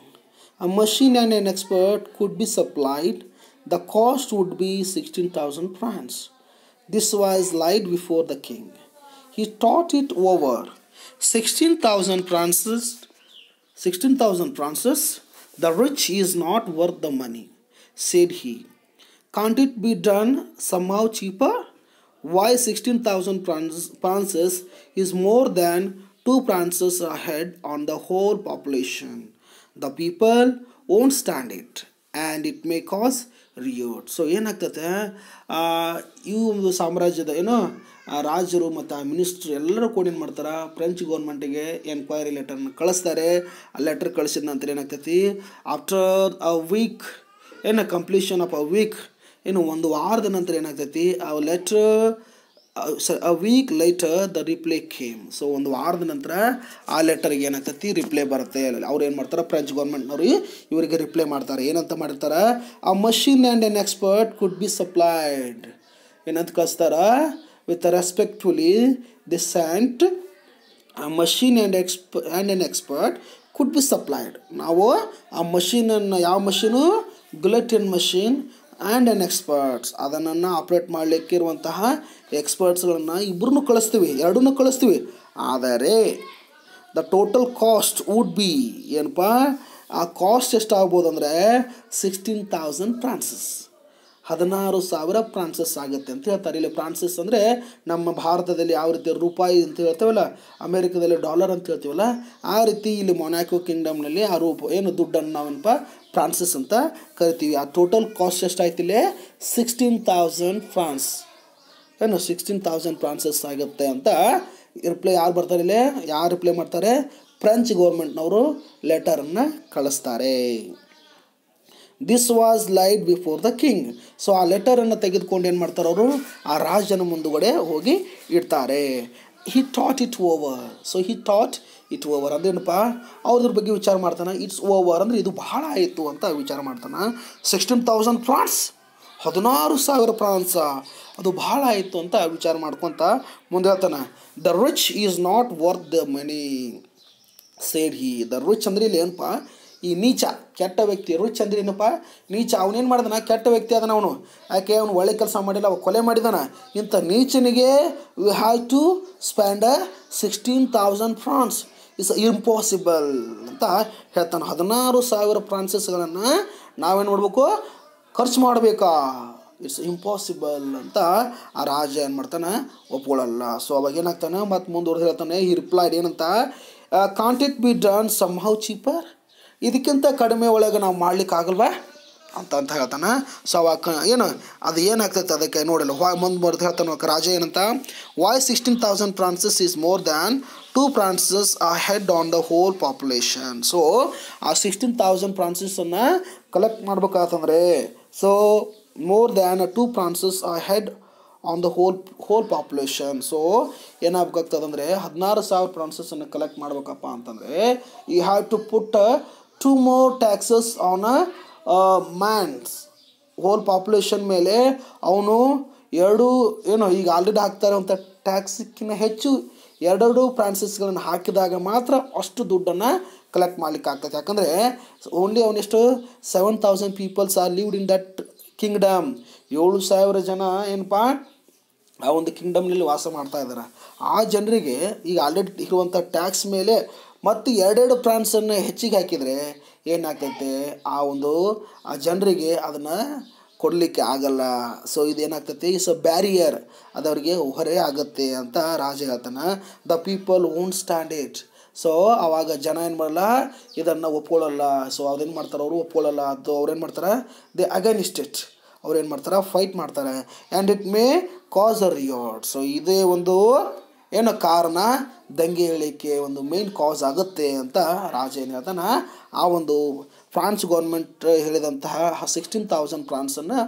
A machine and an expert could be supplied. The cost would be 16,000 francs. This was laid before the king. He thought it over. 16,000 francs. The rich is not worth the money, said he. Can't it be done somehow cheaper? Why 16,000 francs is more than 2 francs ahead on the whole population. The people won't stand it and it may cause riot. So ಏನಾಗ್ತದೆ, ಈ ಒಂದು ಸಾಮ್ರಾಜ್ಯದ ರಾಜರು ಮತ್ತು ಆ ಮಿನಿಸ್ಟ್ರು ಎಲ್ಲರೂ ಕೂಡ ಏನು ಮಾಡ್ತಾರೆ, ಫ್ರೆಂಚ್ ಗೌರ್ಮೆಂಟಿಗೆ ಎನ್ಕ್ವೈರಿ ಲೆಟರ್ನ ಕಳಿಸ್ತಾರೆ. ಆ ಲೆಟರ್ ಕಳಿಸಿದ ನಂತರ ಏನಾಗ್ತೈತಿ, after a week, completion of a week, ಒಂದು ವಾರದ ನಂತರ ಏನಾಗ್ತೈತಿ, ಆ letter a week later the reply came. So ಒಂದು ವಾರದ ನಂತರ ಆ ಲೆಟರ್ಗೆ ಏನಾಗ್ತೈತಿ, ರಿಪ್ಲೈ ಬರುತ್ತೆ. ಅವ್ರು ಏನು ಮಾಡ್ತಾರೆ, ಫ್ರೆಂಚ್ ಗೌರ್ಮೆಂಟ್ನವರು ಇವರಿಗೆ ರಿಪ್ಲೈ ಮಾಡ್ತಾರೆ. ಏನಂತ ಮಾಡಿರ್ತಾರೆ, ಆ machine and an expert could be supplied. ಏನಂತ ಕಳಿಸ್ತಾರ, with respectfully the sent a machine and an expert could be supplied. ನಾವು ಆ ಮಷೀನನ್ನು, ಯಾವ machine, guillotine machine and an experts, ಅದನ್ನು ಆಪ್ರೇಟ್ ಮಾಡಲಿಕ್ಕೆ ಇರುವಂತಹ ಎಕ್ಸ್ಪರ್ಟ್ಸ್ಗಳನ್ನು ಎರಡನ್ನೂ ಕಳಿಸ್ತೀವಿ. ಆದರೆ the total cost would be, ಏನಪ್ಪ ಆ ಕಾಸ್ಟ್ ಎಷ್ಟಾಗ್ಬೋದು ಅಂದರೆ 16,000 ಫ್ರಾನ್ಸಸ್, 16,000 ಫ್ರಾನ್ಸಸ್ ಆಗುತ್ತೆ ಅಂತ ಹೇಳ್ತಾರೆ. ಇಲ್ಲಿ ಫ್ರಾನ್ಸಸ್ ಅಂದರೆ ನಮ್ಮ ಭಾರತದಲ್ಲಿ ಯಾವ ರೀತಿ ರೂಪಾಯಿ ಅಂತ ಹೇಳ್ತೇವಲ್ಲ, ಅಮೇರಿಕಾದಲ್ಲಿ ಡಾಲರ್ ಅಂತ ಹೇಳ್ತೀವಲ್ಲ, ಆ ರೀತಿ ಇಲ್ಲಿ ಮೊನಾಕೋ ಕಿಂಗ್ಡಮ್ನಲ್ಲಿ ಆ ದುಡ್ಡನ್ನು ನಾವೇನಪ್ಪ ಫ್ರಾನ್ಸಸ್ ಅಂತ ಕರಿತೀವಿ. ಆ ಟೋಟಲ್ ಕಾಸ್ಟ್ ಎಷ್ಟಾಯ್ತಿಲ್ಲ, 16,000 ಫ್ರಾನ್ಸ್, 16,000 ಫ್ರಾನ್ಸಸ್ ಆಗುತ್ತೆ ಅಂತ ರಿಪ್ಲೈ ಯಾರು ರಿಪ್ಲೈ ಮಾಡ್ತಾರೆ, ಫ್ರೆಂಚ್ ಗೌರ್ಮೆಂಟ್ನವರು ಲೆಟರನ್ನು ಕಳಿಸ್ತಾರೆ. This was laid before the king. So ಆ ಲೆಟರನ್ನು ತೆಗೆದುಕೊಂಡು ಏನು ಮಾಡ್ತಾರೆ ಅವರು ಆ ರಾಜನ ಮುಂದುಗಡೆ ಹೋಗಿ ಇಡ್ತಾರೆ. He thought it over. So he thought it over ಅಂದ್ರೇನಪ್ಪ, ಅವ್ರದ್ರ ಬಗ್ಗೆ ವಿಚಾರ ಮಾಡ್ತಾನೆ. ಇಟ್ಸ್ ಓವರ್ ಅಂದರೆ ಇದು ಬಹಳ ಆಯಿತು ಅಂತ ವಿಚಾರ ಮಾಡ್ತಾನೆ. 16,000 ಫ್ರಾನ್ಸ್, 16,000 ಫ್ರಾನ್ಸ್, ಅದು ಬಹಳ ಆಯಿತು ಅಂತ ವಿಚಾರ ಮಾಡ್ಕೊತ ಮುಂದೆ ಹೇಳ್ತಾನೆ. The rich is not worth the money said he. The rich ಅಂದ್ರೆ ಇಲ್ಲಿ ಏನಪ್ಪ, ಈ ನೀಚ ಕೆಟ್ಟ ವ್ಯಕ್ತಿ. ರಿಚ್ ಅಂದ್ರೆ ಏನಪ್ಪ, ನೀಚ. ಅವನೇನು ಮಾಡಿದಾನ, ಕೆಟ್ಟ ವ್ಯಕ್ತಿ ಅದನ ಅವನು. ಯಾಕೆ ಅವನು ಒಳ್ಳೆ ಕೆಲಸ ಮಾಡಿಲ್ಲ, ಅವ ಕೊಲೆ ಮಾಡಿದಾನ. ಇಂಥ ನೀಚನಿಗೆ we have to spend 16,000 francs is impossible ಅಂತ ಹೇಳ್ತಾನೆ. 16,000 ಫ್ರಾನ್ಸಸ್ಗಳನ್ನು ನಾವೇನು ಮಾಡಬೇಕು, ಖರ್ಚು ಮಾಡಬೇಕಾ, ಇಟ್ಸ್ ಇಂಪಾಸಿಬಲ್ ಅಂತ ಆ ರಾಜ ಏನು ಮಾಡ್ತಾನೆ, ಒಪ್ಕೊಳ್ಳಲ್ಲ. ಸೊ ಅವಾಗ ಏನಾಗ್ತಾನೆ, ಮತ್ತು ಮುಂದುವರೆದು ಹೇಳ್ತಾನೆ. ಈ ರಿಪ್ಲೈಡ್ ಏನಂತ, can't it be done somehow cheaper, ಇದಕ್ಕಿಂತ ಕಡಿಮೆ ಒಳಗೆ ನಾವು ಮಾಡ್ಲಿಕ್ಕಾಗಲ್ವಾ ಅಂತ ಹೇಳ್ತಾನೆ. ಸೊ ಅವಾಗ ಏನು ಅದು ಏನಾಗ್ತೈತೆ ಅದಕ್ಕೆ ನೋಡಲ್ಲ. ಮುಂದೆ ಹೇಳ್ತಾನೆ ರಾಜ ಏನಂತ, why 16,000 francs is more than 2 francs are head on the whole population. So ಆ 16,000 ಫ್ರಾನ್ಸಸನ್ನು ಕಲೆಕ್ಟ್ ಮಾಡ್ಬೇಕಾತಂದ್ರೆ, so more than 2 francs are head on the whole population. So ಏನಾಗಬೇಕಾಗ್ತದಂದರೆ 16,000 ಫ್ರಾನ್ಸಸನ್ನು ಕಲೆಕ್ಟ್ ಮಾಡ್ಬೇಕಪ್ಪ ಅಂತಂದರೆ, you have to put 2 more taxes on man's whole population ಮೇಲೆ. ಅವನು ಏನು ಈಗ ಆಲ್ರೆಡಿ ಹಾಕ್ತಾರೆ ಅಂತ ಟ್ಯಾಕ್ಸ್ಕಿಂತ ಹೆಚ್ಚು 2 ಫ್ರಾನ್ಸಸ್ಗಳನ್ನು ಹಾಕಿದಾಗ ಮಾತ್ರ ಅಷ್ಟು ದುಡ್ಡನ್ನು ಕಲೆಕ್ಟ್ ಮಾಡ್ಲಿಕ್ಕೆ ಆಗ್ತದೆ. ಯಾಕಂದರೆ ಓನ್ಲಿ ಅವನೆಷ್ಟು 7,000 peoples are lived in that kingdom. 7,000 ಜನ ಏನಪ್ಪ ಆ ಒಂದು ಕಿಂಗ್ಡಮ್ನಲ್ಲಿ ವಾಸ ಮಾಡ್ತಾ ಇದ್ದಾರೆ. ಆ ಜನರಿಗೆ ಈಗ ಆಲ್ರೆಡಿ ಇರುವಂಥ ಟ್ಯಾಕ್ಸ್ ಮೇಲೆ ಮತ್ತು 2 ಫ್ರಾನ್ಸನ್ನು ಹೆಚ್ಚಿಗೆ ಹಾಕಿದರೆ ಏನಾಗ್ತೈತೆ, ಆ ಜನರಿಗೆ ಅದನ್ನು ಕೊಡಲಿಕ್ಕೆ ಆಗಲ್ಲ. ಸೊ ಇದೇನಾಗ್ತೈತಿ, ಇಟ್ಸ್ ಅ ಬ್ಯಾರಿಯರ್, ಅದವ್ರಿಗೆ ಹೊರೆ ಆಗುತ್ತೆ ಅಂತ ರಾಜ ಹೇಳ್ತಾನೆ. The people won't stand it. So ಆವಾಗ ಜನ ಏನು ಮಾಡಲ್ಲ, ಇದನ್ನು ಒಪ್ಕೊಳ್ಳಲ್ಲ. ಸೊ ಅದೇನು ಮಾಡ್ತಾರೆ, ಅವರು ಒಪ್ಕೊಳ್ಳಲ್ಲ. ಅದು ಅವ್ರೇನು ಮಾಡ್ತಾರೆ, ದೇ ಅಗೇನ್ಸ್ಟ್ ಇಟ್, ಅವ್ರೇನು ಮಾಡ್ತಾರೆ, ಫೈಟ್ ಮಾಡ್ತಾರೆ. And it may cause a riot. So ಇದೇ ಒಂದು ಏನೋ ಕಾರಣ, ದಂಗೆ ಏಳಿಕೆ ಒಂದು ಮೇನ್ ಕಾಸ್ ಆಗುತ್ತೆ ಅಂತ ರಾಜ ಏನು ಹೇಳ್ತಾನೆ. ಆ ಒಂದು ಫ್ರಾನ್ಸ್ ಗೌರ್ಮೆಂಟ್ ಹೇಳಿದಂತಹ 16,000 ಫ್ರಾನ್ಸನ್ನು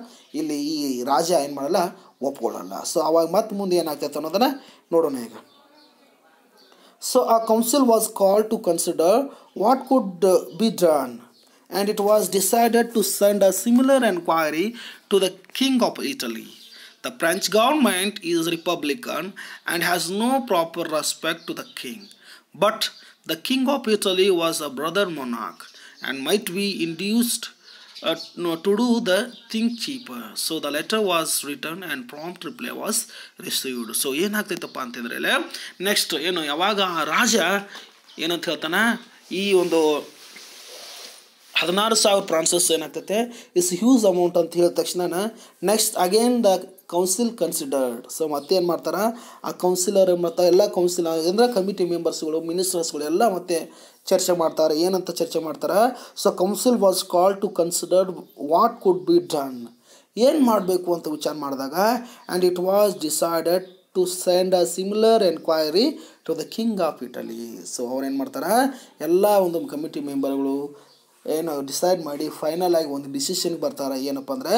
ಇಲ್ಲಿ ಈ ರಾಜ ಏನು ಮಾಡಲ್ಲ, ಒಪ್ಕೊಳ್ಳಲ್ಲ. ಸೊ ಅವಾಗ ಮತ್ತೆ ಮುಂದೆ ಏನಾಗ್ತೈತೆ ಅನ್ನೋದನ್ನು ನೋಡೋಣ ಈಗ. ಸೊ ಆ council was called to consider what could be done, and it was decided to send a similar inquiry to the King of Italy. The French government is republican and has no proper respect to the king, but the King of Italy was a brother monarch and might be induced to do the thing cheaper. So the letter was written and prompt reply was received. So ಏನಾಗ್ತೈತಪ್ಪ ಅಂತಂದ್ರೆ ನೆಕ್ಸ್ಟ್ ಏನು ಯಾವಾಗ ರಾಜ ಏನಂತ ಹೇಳ್ತಾನೆ, ಈ ಒಂದು 16,000 ಫ್ರಾನ್ಸಸ್ ಏನಾಗ್ತೈತೆ ಇಸ್ ಹ್ಯೂಜ್ ಅಮೌಂಟ್ ಅಂತ ಹೇಳಿದ ತಕ್ಷಣ next again the council considered. So ಮತ್ತೆ ಏನು ಮಾಡ್ತಾರೆ, ಆ ಕೌನ್ಸಿಲರ್ ಮತ್ತು ಎಲ್ಲ ಕೌನ್ಸಿಲ್ ಅಂದರೆ ಕಮಿಟಿ ಮೆಂಬರ್ಸ್ಗಳು, ಮಿನಿಸ್ಟರ್ಸ್ಗಳು ಎಲ್ಲ ಮತ್ತೆ ಚರ್ಚೆ ಮಾಡ್ತಾರೆ. ಏನಂತ ಚರ್ಚೆ ಮಾಡ್ತಾರೆ, so council was called to considered what could be done, ಏನು ಮಾಡಬೇಕು ಅಂತ ವಿಚಾರ ಮಾಡಿದಾಗ, and it was decided to send a similar enquiry to the king of Italy. So ಅವ್ರೇನು ಮಾಡ್ತಾರೆ, ಎಲ್ಲ ಒಂದು ಕಮಿಟಿ ಮೆಂಬರ್ಗಳು ಏನು ಡಿಸೈಡ್ ಮಾಡಿ ಫೈನಲ್ ಆಗಿ ಒಂದು ಡಿಸಿಷನ್ಗೆ ಬರ್ತಾರೆ. ಏನಪ್ಪ ಅಂದರೆ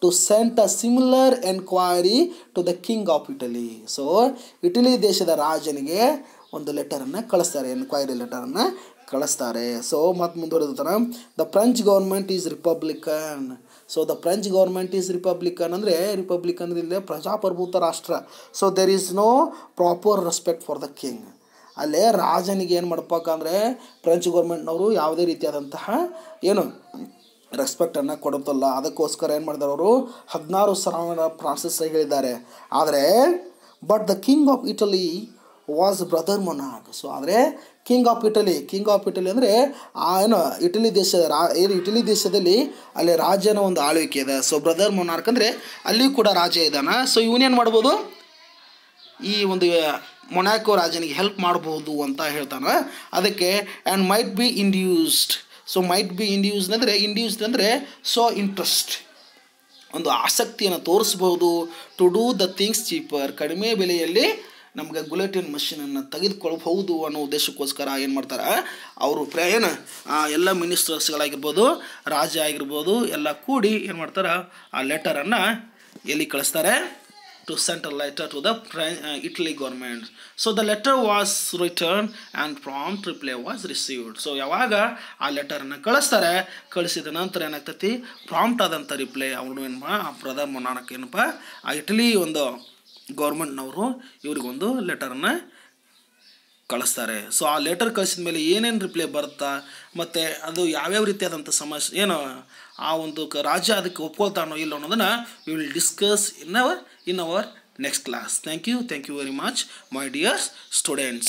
to sent a similar enquiry to the king of Italy. So Italy ದೇಶದ ರಾಜನಿಗೆ ಒಂದು ಲೆಟರನ್ನು ಕಳಿಸ್ತಾರೆ, ಎನ್ಕ್ವೈರಿ ಲೆಟರನ್ನು ಕಳಿಸ್ತಾರೆ. ಸೊ ಮತ್ತು ಮುಂದುವರೆದ the French government is republican. So the French government is republican ಅಂದರೆ ರಿಪಬ್ಲಿಕನ್ ಅಂದರೆ ಪ್ರಜಾಪ್ರಭುತ್ವ ರಾಷ್ಟ್ರ. So there is no proper respect for the king. ಅಲ್ಲೇ ರಾಜನಿಗೆ ಏನು ಮಾಡ್ಬೇಕಂದ್ರೆ ಫ್ರೆಂಚ್ ಗೌರ್ಮೆಂಟ್ನವರು ಯಾವುದೇ ರೀತಿಯಾದಂತಹ ಏನು ರೆಸ್ಪೆಕ್ಟನ್ನು ಕೊಡುತ್ತಲ್ಲ. ಅದಕ್ಕೋಸ್ಕರ ಏನು ಮಾಡಿದಾರೆ ಅವರು 16,000 ಫ್ರಾನ್ಸಸ್ ಹೇಳಿದ್ದಾರೆ. ಆದರೆ but the king of Italy was brother monarch. So ಆದರೆ ಕಿಂಗ್ ಆಫ್ ಇಟಲಿ ಅಂದರೆ ಏನು ಇಟಲಿ ದೇಶದ ಇಟಲಿ ದೇಶದಲ್ಲಿ ಅಲ್ಲಿ ರಾಜನ ಒಂದು ಆಳ್ವಿಕೆ ಇದೆ. ಸೊ ಬ್ರದರ್ ಮೊನಾರ್ಕ್ ಅಂದರೆ ಅಲ್ಲಿ ಕೂಡ ರಾಜ ಇದ್ದಾನೆ. ಸೊ ಇವನೇನು ಮಾಡ್ಬೋದು, ಈ ಒಂದು ಮೊನಾಕೋ ರಾಜನಿಗೆ ಹೆಲ್ಪ್ ಮಾಡ್ಬೋದು ಅಂತ ಹೇಳ್ತಾನೆ. ಅದಕ್ಕೆ and might be induced. So might be induced ಅಂದರೆ ಸೊ ಇಂಟ್ರೆಸ್ಟ್, ಒಂದು ಆಸಕ್ತಿಯನ್ನು ತೋರಿಸ್ಬೋದು. To do the things cheaper, ಕಡಿಮೆ ಬೆಲೆಯಲ್ಲಿ ನಮಗೆ ಗುಲೆಟಿನ್ ಮಷೀನನ್ನು ತೆಗೆದುಕೊಳ್ಬಹುದು ಅನ್ನೋ ಉದ್ದೇಶಕ್ಕೋಸ್ಕರ ಏನು ಮಾಡ್ತಾರೆ, ಅವರು ಎಲ್ಲ ಮಿನಿಸ್ಟರ್ಸ್ಗಳಾಗಿರ್ಬೋದು, ರಾಜ ಆಗಿರ್ಬೋದು ಎಲ್ಲ ಕೂಡಿ ಏನು ಮಾಡ್ತಾರೆ, ಆ ಲೆಟರನ್ನು ಎಲ್ಲಿ ಕಳಿಸ್ತಾರೆ, to send a letter to the Italy government. So the letter was returned and prompt reply was received. So ಯಾವಾಗ ಆ ಲೆಟರನ್ನು ಕಳಿಸ್ತಾರೆ, ಕಳಿಸಿದ ನಂತರ ಏನಾಗ್ತೈತಿ, ಪ್ರಾಂಪ್ಟ್ ಆದಂಥ ರಿಪ್ಲೈ ಅವನು ಪ್ರಧಾನ ಮೊನಾರ್ಕ್ ಏನಪ್ಪ, ಆ ಇಟಲಿ ಒಂದು ಗೌರ್ಮೆಂಟ್ನವರು ಇವರಿಗೊಂದು ಲೆಟರನ್ನು ಕಳಿಸ್ತಾರೆ. ಸೊ ಆ ಲೆಟರ್ ಕಳಿಸಿದ ಮೇಲೆ ಏನೇನು ರಿಪ್ಲೈ ಬರುತ್ತಾ, ಮತ್ತು ಅದು ಯಾವ್ಯಾವ ರೀತಿಯಾದಂಥ ಸಮಸ್ಯೆ ಆ ಒಂದು ರಾಜ್ಯ ಅದಕ್ಕೆ ಒಪ್ಕೊಳ್ತಾನೋ ಇಲ್ಲ ಅನ್ನೋದನ್ನು V will discuss in our next class. Thank you very much, my dear students.